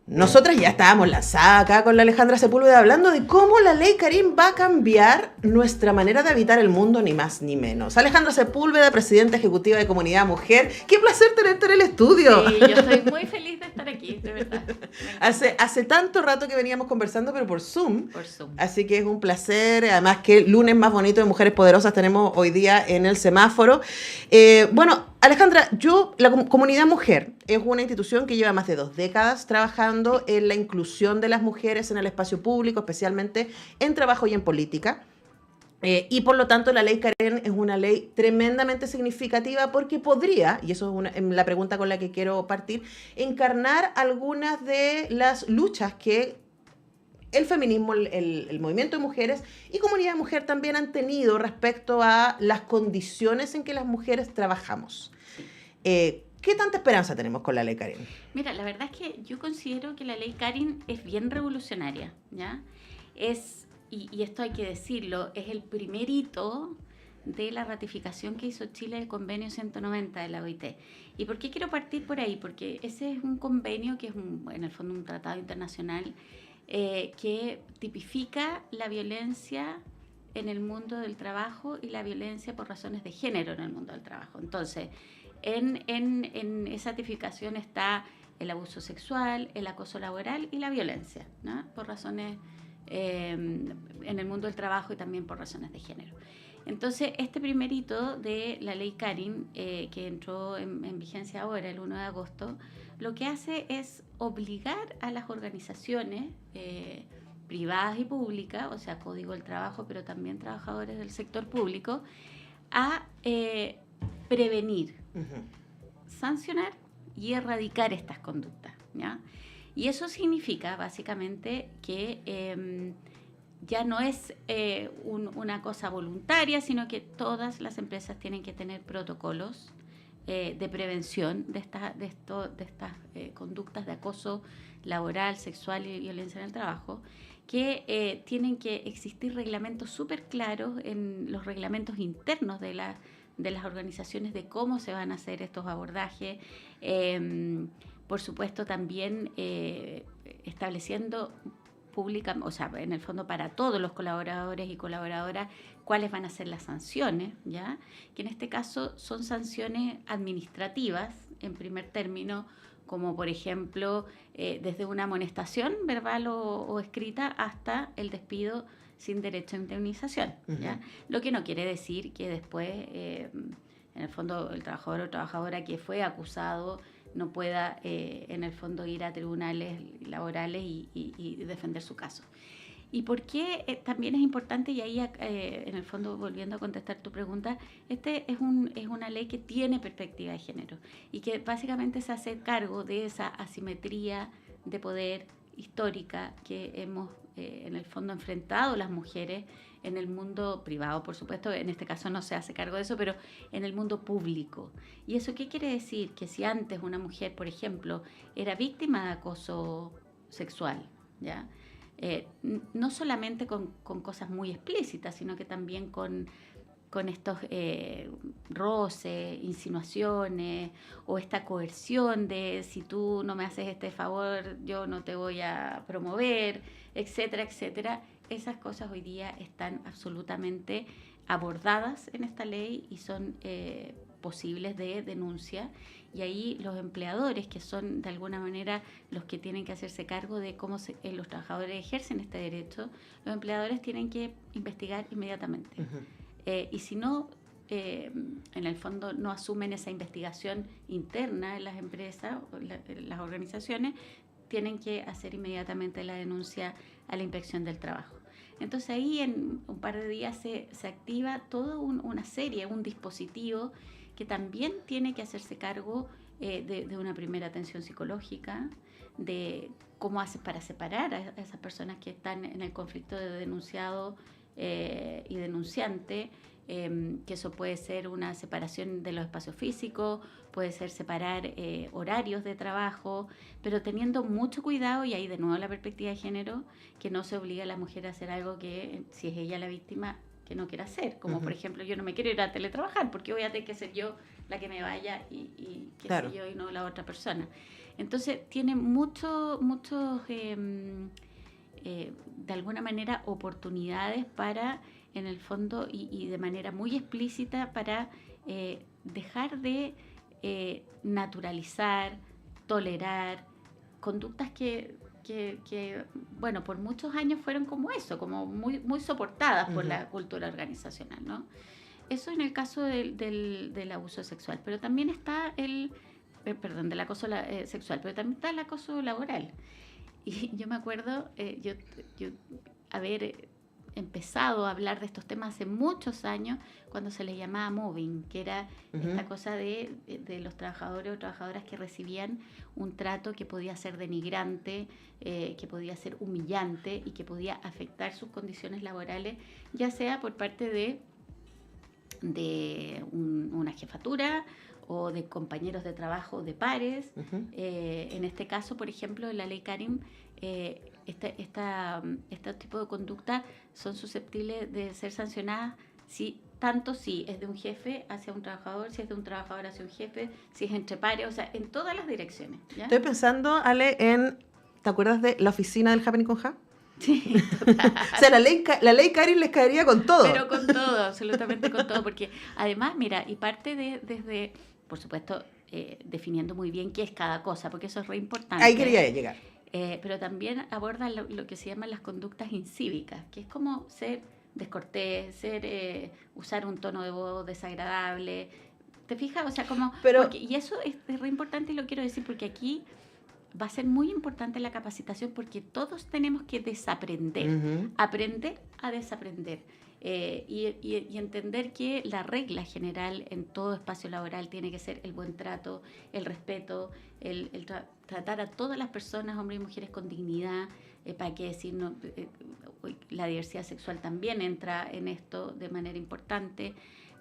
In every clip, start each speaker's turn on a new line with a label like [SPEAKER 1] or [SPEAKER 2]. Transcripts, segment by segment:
[SPEAKER 1] Nosotras ya estábamos lanzadas acá con la Alejandra Sepúlveda hablando de cómo la ley Karim va a cambiar nuestra manera de habitar el mundo, ni más ni menos. Alejandra Sepúlveda, presidenta ejecutiva de Comunidad Mujer. ¡Qué placer tenerte en el estudio!
[SPEAKER 2] Sí, yo estoy muy feliz de estar aquí, de verdad.
[SPEAKER 1] Hace tanto rato que veníamos conversando, pero por Zoom.
[SPEAKER 2] Por Zoom.
[SPEAKER 1] Así que es un placer. Además, que el lunes más bonito de Mujeres Poderosas tenemos hoy día en el semáforo. Bueno, Alejandra, la Comunidad Mujer es una institución que lleva más de 2 décadas trabajando en la inclusión de las mujeres en el espacio público, especialmente en trabajo y en política. Y por lo tanto la ley Karen es una ley tremendamente significativa porque podría, y eso es la pregunta con la que quiero partir, encarnar algunas de las luchas que el feminismo, el movimiento de mujeres y comunidad de mujer también han tenido respecto a las condiciones en que las mujeres trabajamos. ¿Qué tanta esperanza tenemos con la ley Karen?
[SPEAKER 2] Mira, la verdad es que yo considero que la ley Karen es bien revolucionaria, ¿ya? Y esto hay que decirlo, es el primer hito de la ratificación que hizo Chile del convenio 190 de la OIT. ¿Y por qué quiero partir por ahí? Porque ese es un convenio que es en el fondo un tratado internacional que tipifica la violencia en el mundo del trabajo y la violencia por razones de género en el mundo del trabajo. Entonces, en esa tipificación está el abuso sexual, el acoso laboral y la violencia, ¿no? Por razones en el mundo del trabajo y también por razones de género. Entonces, este primer hito de la ley Karen, que entró en vigencia ahora, el 1 de agosto, lo que hace es obligar a las organizaciones privadas y públicas, o sea, Código del Trabajo, pero también trabajadores del sector público, a prevenir, sancionar y erradicar estas conductas, ¿ya? Y eso significa básicamente que ya no es una cosa voluntaria, sino que todas las empresas tienen que tener protocolos de prevención de estas conductas de acoso laboral, sexual y violencia en el trabajo, que tienen que existir reglamentos súper claros en los reglamentos internos de las organizaciones de cómo se van a hacer estos abordajes. Por supuesto, también estableciendo pública, o sea, en el fondo para todos los colaboradores y colaboradoras, cuáles van a ser las sanciones, ¿ya? Que en este caso son sanciones administrativas, en primer término, como por ejemplo, desde una amonestación verbal o escrita hasta el despido sin derecho a indemnización, ¿ya? Lo que no quiere decir que después, en el fondo, el trabajador o trabajadora que fue acusado no pueda, en el fondo, ir a tribunales laborales y defender su caso. ¿Y por qué también es importante? Y ahí, en el fondo, volviendo a contestar tu pregunta, es una ley que tiene perspectiva de género y que básicamente se hace cargo de esa asimetría de poder histórica que hemos, en el fondo, enfrentado las mujeres en el mundo privado, por supuesto, en este caso no se hace cargo de eso, pero en el mundo público. ¿Y eso qué quiere decir? Que si antes una mujer, por ejemplo, era víctima de acoso sexual, ¿ya? No solamente con cosas muy explícitas, sino que también con estos roces, insinuaciones o esta coerción de si tú no me haces este favor, yo no te voy a promover, etcétera, etcétera. Esas cosas hoy día están absolutamente abordadas en esta ley y son posibles de denuncia. Y ahí los empleadores, que son de alguna manera los que tienen que hacerse cargo de cómo los trabajadores ejercen este derecho, los empleadores tienen que investigar inmediatamente. Y si no, en el fondo no asumen esa investigación interna en las empresas, en las organizaciones, tienen que hacer inmediatamente la denuncia a la Inspección del Trabajo. Entonces ahí en un par de días se activa toda una serie, un dispositivo que también tiene que hacerse cargo de una primera atención psicológica, de cómo haces para separar a esas personas que están en el conflicto de denunciado y denunciante, que eso puede ser una separación de los espacios físicos, puede ser separar horarios de trabajo, pero teniendo mucho cuidado, y ahí de nuevo la perspectiva de género, que no se obliga a la mujer a hacer algo que, si es ella la víctima, no quiera hacer. Como por ejemplo, yo no me quiero ir a teletrabajar porque voy a tener que ser yo la que me vaya y qué
[SPEAKER 1] Claro.
[SPEAKER 2] sé yo y no la otra persona. Entonces tiene muchos de alguna manera oportunidades para, en el fondo, y de manera muy explícita, para dejar de naturalizar, tolerar conductas que, bueno, por muchos años fueron como eso, como muy, muy soportadas por la cultura organizacional, ¿no? Eso en el caso del abuso sexual, pero también está del acoso sexual, pero también está el acoso laboral. Y yo me acuerdo, yo haber empezado a hablar de estos temas hace muchos años, cuando se les llamaba mobbing, que era esta cosa de los trabajadores o trabajadoras que recibían un trato que podía ser denigrante, que podía ser humillante y que podía afectar sus condiciones laborales, ya sea por parte de una jefatura o de compañeros de trabajo, de pares. En este caso, por ejemplo, en la ley Karim, este tipo de conducta son susceptibles de ser sancionadas tanto si es de un jefe hacia un trabajador, si es de un trabajador hacia un jefe, si es entre pares, o sea, en todas las direcciones, ¿ya?
[SPEAKER 1] Estoy pensando, Ale, ¿te acuerdas de la oficina del Happening con Ja?
[SPEAKER 2] Sí, total.
[SPEAKER 1] O sea, la ley Karin les caería con todo.
[SPEAKER 2] Pero con todo, absolutamente con todo, porque además, mira, y parte desde, por supuesto, definiendo muy bien qué es cada cosa, porque eso es re importante.
[SPEAKER 1] Ahí quería llegar.
[SPEAKER 2] Pero también aborda lo que se llaman las conductas incívicas, que es como ser descortés, usar un tono de voz desagradable. ¿Te fijas? O sea, como... y eso es re importante y lo quiero decir porque aquí va a ser muy importante la capacitación porque todos tenemos que desaprender, aprender a desaprender. Y entender que la regla general en todo espacio laboral tiene que ser el buen trato, el respeto, el tratar a todas las personas, hombres y mujeres, con dignidad. Para qué decir, la diversidad sexual también entra en esto de manera importante.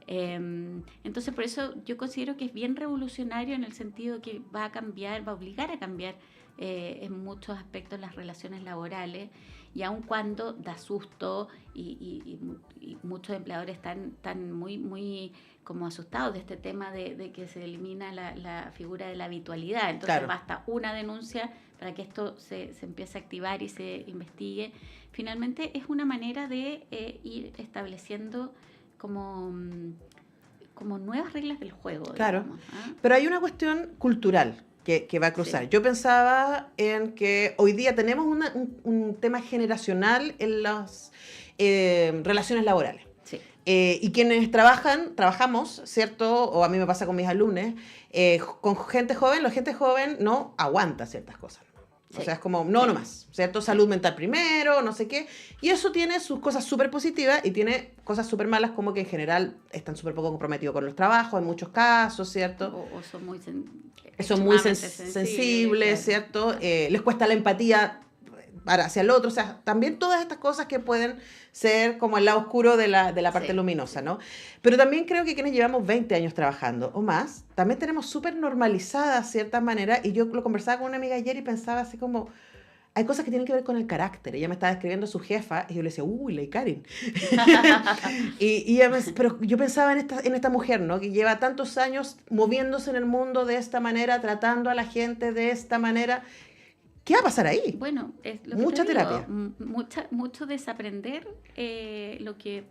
[SPEAKER 2] Entonces, por eso yo considero que es bien revolucionario en el sentido que va a obligar a cambiar en muchos aspectos las relaciones laborales, y aun cuando da susto y muchos empleadores están muy, muy como asustados de este tema de que se elimina la figura de la habitualidad. Entonces
[SPEAKER 1] claro,
[SPEAKER 2] basta una denuncia para que esto se empiece a activar y se investigue. Finalmente es una manera de ir estableciendo como nuevas reglas del juego.
[SPEAKER 1] Claro,
[SPEAKER 2] digamos, ¿eh?
[SPEAKER 1] Pero hay una cuestión cultural que va a cruzar. Sí. Yo pensaba en que hoy día tenemos un tema generacional en las relaciones laborales.
[SPEAKER 2] Sí.
[SPEAKER 1] Y quienes trabajamos, ¿cierto? O a mí me pasa con mis alumnos, con gente joven, la gente joven no aguanta ciertas cosas. Sí. O sea, es como, no más, ¿cierto? Salud mental primero, no sé qué. Y eso tiene sus cosas súper positivas y tiene cosas súper malas, como que en general están súper poco comprometidos con los trabajos, en muchos casos, ¿cierto?
[SPEAKER 2] O son muy
[SPEAKER 1] sensibles, ¿cierto? Les cuesta la empatía hacia el otro. O sea, también todas estas cosas que pueden ser como el lado oscuro de la parte luminosa, ¿no? Pero también creo que quienes llevamos 20 años trabajando o más, también tenemos súper normalizadas ciertas maneras, y yo lo conversaba con una amiga ayer y pensaba así como, hay cosas que tienen que ver con el carácter. Ella me estaba describiendo a su jefa y yo le decía, Ley Karin. Pero yo pensaba en esta mujer, ¿no? Que lleva tantos años moviéndose en el mundo de esta manera, tratando a la gente de esta manera. ¿Qué va a pasar ahí?
[SPEAKER 2] Bueno, es lo
[SPEAKER 1] mucha
[SPEAKER 2] que
[SPEAKER 1] terapia.
[SPEAKER 2] Mucho desaprender lo que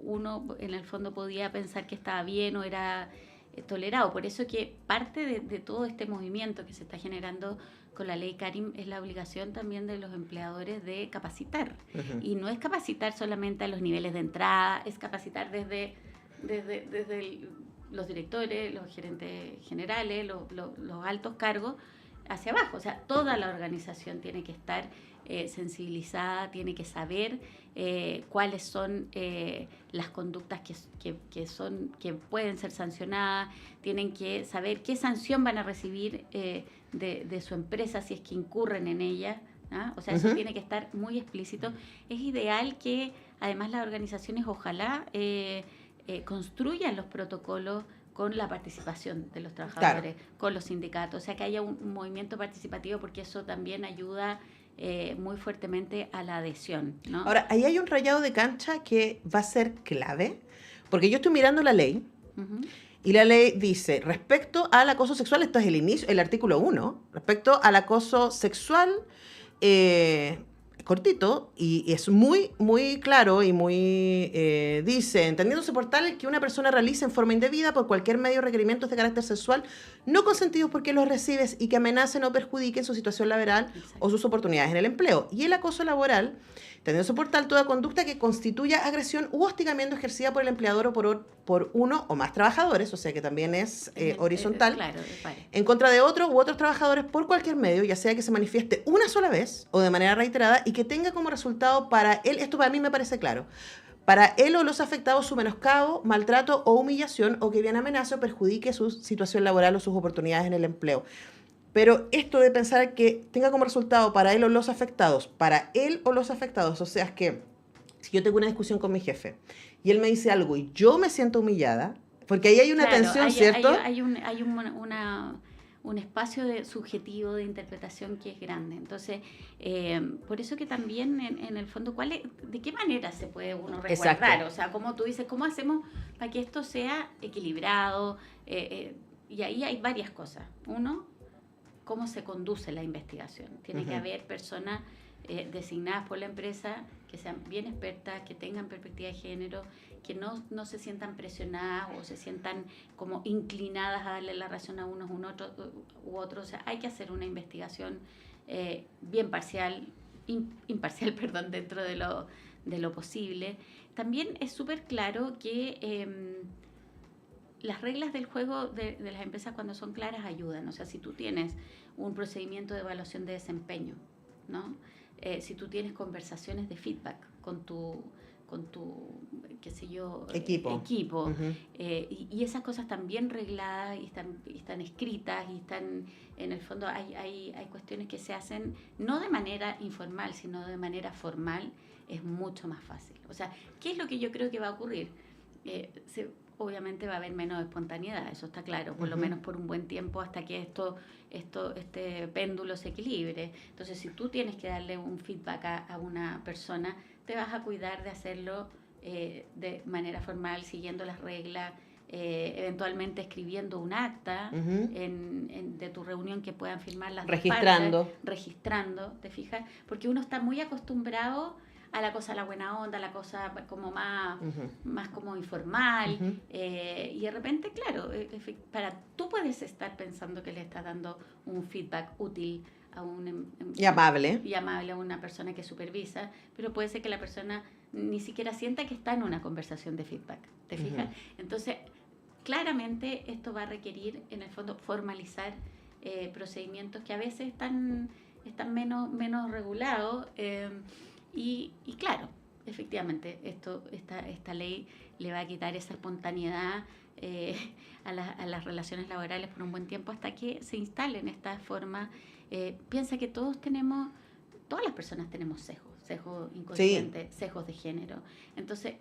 [SPEAKER 2] uno en el fondo podía pensar que estaba bien o era tolerado. Por eso que parte de todo este movimiento que se está generando con la ley Karim es la obligación también de los empleadores de capacitar. Uh-huh. Y no es capacitar solamente a los niveles de entrada, es capacitar desde los directores, los gerentes generales, los altos cargos, hacia abajo. O sea, toda la organización tiene que estar sensibilizada, tiene que saber cuáles son las conductas que pueden ser sancionadas, tienen que saber qué sanción van a recibir de su empresa si es que incurren en ella, ¿ah? O sea, eso tiene que estar muy explícito. Es ideal que además las organizaciones ojalá construyan los protocolos con la participación de los trabajadores, claro, con los sindicatos, o sea, que haya un movimiento participativo, porque eso también ayuda muy fuertemente a la adhesión, ¿no?
[SPEAKER 1] Ahora, ahí hay un rayado de cancha que va a ser clave, porque yo estoy mirando la ley,
[SPEAKER 2] Ujú.
[SPEAKER 1] y la ley dice, respecto al acoso sexual, esto es el inicio, el artículo 1, respecto al acoso sexual, cortito, y es muy, muy claro y muy, dice, entendiéndose por tal que una persona realice en forma indebida por cualquier medio requerimientos de carácter sexual no consentidos porque los recibes y que amenacen o perjudiquen su situación laboral
[SPEAKER 2] Exacto.
[SPEAKER 1] o sus oportunidades en el empleo. Y el acoso laboral, entendiéndose por tal toda conducta que constituya agresión u hostigamiento ejercida por el empleador o por uno o más trabajadores, o sea que también es horizontal,
[SPEAKER 2] Claro, pare.
[SPEAKER 1] en contra de otro u otros trabajadores por cualquier medio, ya sea que se manifieste una sola vez o de manera reiterada y que tenga como resultado para él, esto para mí me parece claro, para él o los afectados su menoscabo, maltrato o humillación o que bien amenace o perjudique su situación laboral o sus oportunidades en el empleo. Pero esto de pensar que tenga como resultado para él o los afectados, o sea, es que si yo tengo una discusión con mi jefe y él me dice algo y yo me siento humillada, porque ahí hay una
[SPEAKER 2] Claro,
[SPEAKER 1] tensión, ¿cierto?
[SPEAKER 2] Hay un espacio subjetivo de interpretación que es grande. Entonces, por eso que también en el fondo, ¿de qué manera se puede uno resguardar?
[SPEAKER 1] Exacto.
[SPEAKER 2] O sea, como tú dices, ¿cómo hacemos para que esto sea equilibrado? Y ahí hay varias cosas. Uno, cómo se conduce la investigación. Tiene que haber personas designadas por la empresa que sean bien expertas, que tengan perspectiva de género, que no se sientan presionadas o se sientan como inclinadas a darle la razón a unos u otros. O sea, hay que hacer una investigación bien parcial, imparcial, perdón, dentro de lo posible. También es súper claro que las reglas del juego de las empresas cuando son claras ayudan. O sea, si tú tienes un procedimiento de evaluación de desempeño, ¿no? Si tú tienes conversaciones de feedback con tu qué sé yo,
[SPEAKER 1] Equipo. Uh-huh.
[SPEAKER 2] Y esas cosas están bien regladas y están escritas y están, en el fondo hay cuestiones que se hacen no de manera informal, sino de manera formal, es mucho más fácil. O sea, ¿qué es lo que yo creo que va a ocurrir? Obviamente va a haber menos espontaneidad, eso está claro, por lo menos por un buen tiempo hasta que este péndulo se equilibre. Entonces, si tú tienes que darle un feedback a una persona, te vas a cuidar de hacerlo de manera formal, siguiendo las reglas, eventualmente escribiendo un acta de tu reunión que puedan firmar las dos partes, registrando, ¿te fijas? Porque uno está muy acostumbrado a la cosa, a la buena onda, a la cosa como más como informal, y de repente, claro, tú puedes estar pensando que le estás dando un feedback útil a
[SPEAKER 1] y amable
[SPEAKER 2] a una persona que supervisa, pero puede ser que la persona ni siquiera sienta que está en una conversación de feedback, ¿te fijas? Entonces, claramente esto va a requerir, en el fondo, formalizar procedimientos que a veces están menos regulados, y claro, efectivamente, esta ley le va a quitar esa espontaneidad a las relaciones laborales por un buen tiempo hasta que se instalen estas formas. Piensa que todas las personas tenemos sesgos inconscientes, sesgos de género. Entonces,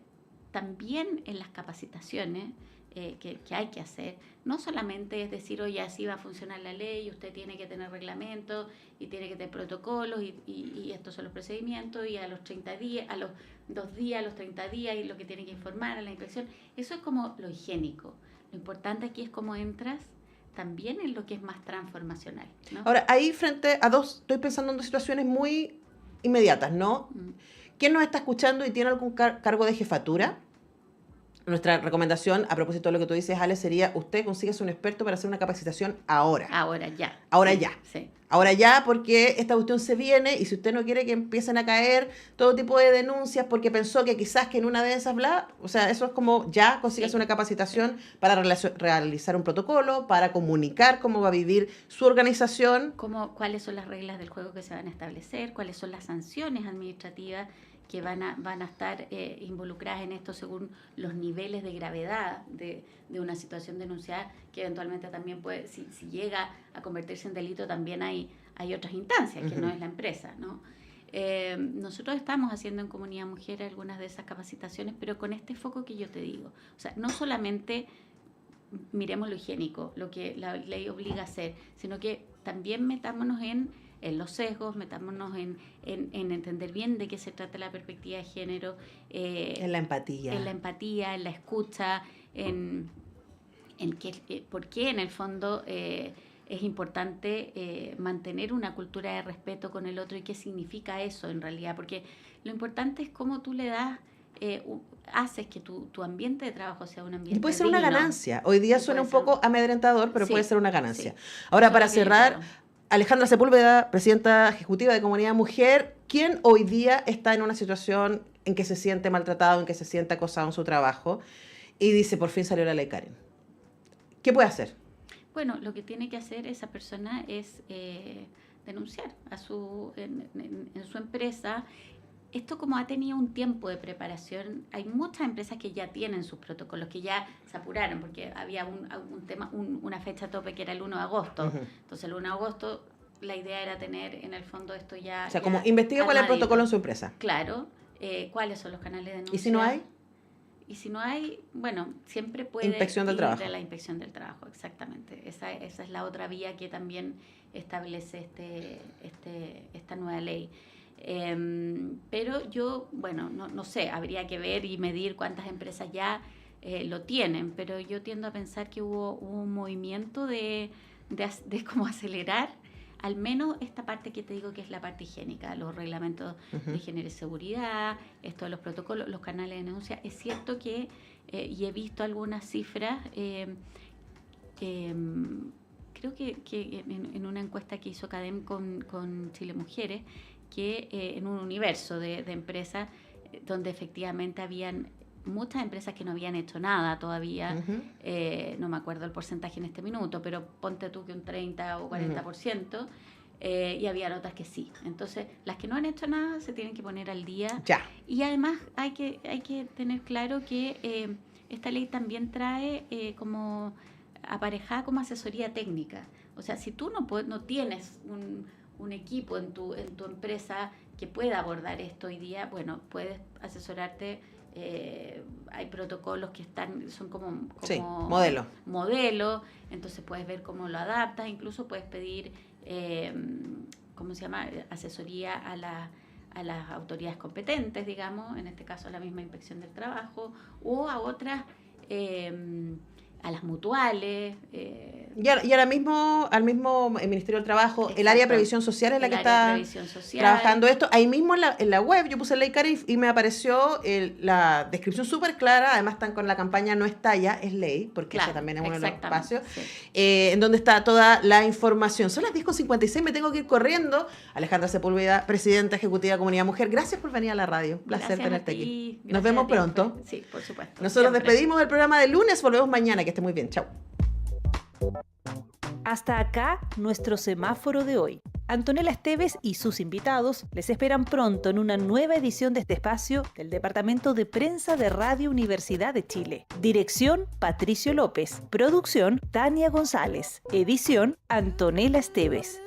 [SPEAKER 2] también en las capacitaciones que hay que hacer, no solamente es decir, oye, así va a funcionar la ley, usted tiene que tener reglamentos y tiene que tener protocolos y estos son los procedimientos y a los 30 días, a los 2 días, a los 30 días y lo que tiene que informar a la inspección. Eso es como lo higiénico. Lo importante aquí es cómo entras también en lo que es más transformacional, ¿no?
[SPEAKER 1] Ahora, ahí frente a estoy pensando en dos situaciones muy inmediatas, ¿no? ¿Quién nos está escuchando y tiene algún cargo de jefatura? Nuestra recomendación, a propósito de lo que tú dices, Ale, sería usted consíguese un experto para hacer una capacitación ahora.
[SPEAKER 2] Ahora ya.
[SPEAKER 1] Ahora
[SPEAKER 2] sí,
[SPEAKER 1] ya.
[SPEAKER 2] Sí.
[SPEAKER 1] Ahora ya, porque esta cuestión se viene y si usted no quiere que empiecen a caer todo tipo de denuncias porque pensó que quizás que en una de esas, o sea, eso es como ya consíguese una capacitación para realizar un protocolo, para comunicar cómo va a vivir su organización.
[SPEAKER 2] ¿Cuáles son las reglas del juego que se van a establecer? ¿Cuáles son las sanciones administrativas que van a estar involucradas en esto según los niveles de gravedad de una situación denunciada, que eventualmente también puede, si llega a convertirse en delito, también hay otras instancias, que no es la empresa, ¿no? Nosotros estamos haciendo en Comunidad Mujer algunas de esas capacitaciones, pero con este foco que yo te digo. O sea, no solamente miremos lo higiénico, lo que la ley obliga a hacer, sino que también metámonos en los sesgos, metámonos en entender bien de qué se trata la perspectiva de género.
[SPEAKER 1] En la empatía.
[SPEAKER 2] En la empatía, en la escucha, por qué en el fondo es importante mantener una cultura de respeto con el otro y qué significa eso en realidad, porque lo importante es cómo tú le das, haces que tu ambiente de trabajo sea un ambiente
[SPEAKER 1] y puede ser
[SPEAKER 2] digno.
[SPEAKER 1] una ganancia. Hoy día suena un poco amedrentador, pero
[SPEAKER 2] sí,
[SPEAKER 1] puede ser una ganancia.
[SPEAKER 2] Sí.
[SPEAKER 1] Ahora,
[SPEAKER 2] Eso
[SPEAKER 1] para
[SPEAKER 2] es lo que
[SPEAKER 1] cerrar,
[SPEAKER 2] yo creo.
[SPEAKER 1] Alejandra Sepúlveda, presidenta ejecutiva de Comunidad Mujer, ¿quién hoy día está en una situación en que se siente maltratado, en que se siente acosado en su trabajo y dice, por fin salió la ley Karen? ¿Qué puede hacer?
[SPEAKER 2] Bueno, lo que tiene que hacer esa persona es denunciar en su empresa. Esto, como ha tenido un tiempo de preparación, hay muchas empresas que ya tienen sus protocolos, que ya se apuraron, porque había una fecha tope que era el 1 de agosto.
[SPEAKER 1] Uh-huh.
[SPEAKER 2] Entonces, el 1 de agosto, la idea era tener en el fondo esto ya.
[SPEAKER 1] O sea,
[SPEAKER 2] ya
[SPEAKER 1] como investiga cuál es el
[SPEAKER 2] armadito.
[SPEAKER 1] protocolo en su empresa.
[SPEAKER 2] Claro, cuáles son los canales de denuncia.
[SPEAKER 1] ¿Y si no hay?
[SPEAKER 2] Y si no hay, bueno, siempre puede
[SPEAKER 1] Inspección del
[SPEAKER 2] ir
[SPEAKER 1] trabajo.
[SPEAKER 2] a la inspección del trabajo, exactamente. Esa es la otra vía que también establece esta nueva ley. Pero yo, bueno, no sé, habría que ver y medir cuántas empresas ya lo tienen, pero yo tiendo a pensar que hubo un movimiento de como acelerar al menos esta parte que te digo que es la parte higiénica, los reglamentos
[SPEAKER 1] Uh-huh.
[SPEAKER 2] de higiene y seguridad, esto de los protocolos, los canales de denuncia. Es cierto que, y he visto algunas cifras, creo que en una encuesta que hizo CADEM con Chile Mujeres, que en un universo de empresas donde efectivamente habían muchas empresas que no habían hecho nada todavía,
[SPEAKER 1] Uh-huh.
[SPEAKER 2] no me acuerdo el porcentaje en este minuto, pero ponte tú que un 30 o 40%, y había otras que sí. Entonces, las que no han hecho nada se tienen que poner al día.
[SPEAKER 1] Ya.
[SPEAKER 2] Y además hay que tener claro que esta ley también trae como aparejada como asesoría técnica. O sea, si tú no tienes un equipo en tu empresa que pueda abordar esto hoy día, bueno, puedes asesorarte. Hay protocolos que son como
[SPEAKER 1] Sí, modelo.
[SPEAKER 2] Entonces puedes ver cómo lo adaptas, incluso puedes pedir ¿cómo se llama? Asesoría a las autoridades competentes, digamos, en este caso a la misma Inspección del Trabajo, o a otras, a las mutuales.
[SPEAKER 1] Y ahora mismo, al mismo Ministerio del Trabajo,
[SPEAKER 2] Exacto.
[SPEAKER 1] el área de previsión social es la que está trabajando esto. Ahí mismo en la web yo puse ley Karen y me apareció la descripción súper clara. Además están con la campaña No Estalla, es ley, porque
[SPEAKER 2] claro,
[SPEAKER 1] ese también es uno de los espacios,
[SPEAKER 2] sí.
[SPEAKER 1] En donde está toda la información. Son las 10:56, me tengo que ir corriendo. Alejandra Sepúlveda, presidenta ejecutiva de Comunidad Mujer, gracias por venir a la radio. Un placer tenerte aquí. Nos vemos pronto.
[SPEAKER 2] Sí, por supuesto.
[SPEAKER 1] Nosotros despedimos del programa de lunes, volvemos mañana. Que esté muy bien. Chao.
[SPEAKER 3] Hasta acá nuestro semáforo de hoy. Antonella Esteves y sus invitados les esperan pronto en una nueva edición de este espacio del Departamento de Prensa de Radio Universidad de Chile. Dirección, Patricio López. Producción, Tania González. Edición, Antonella Esteves.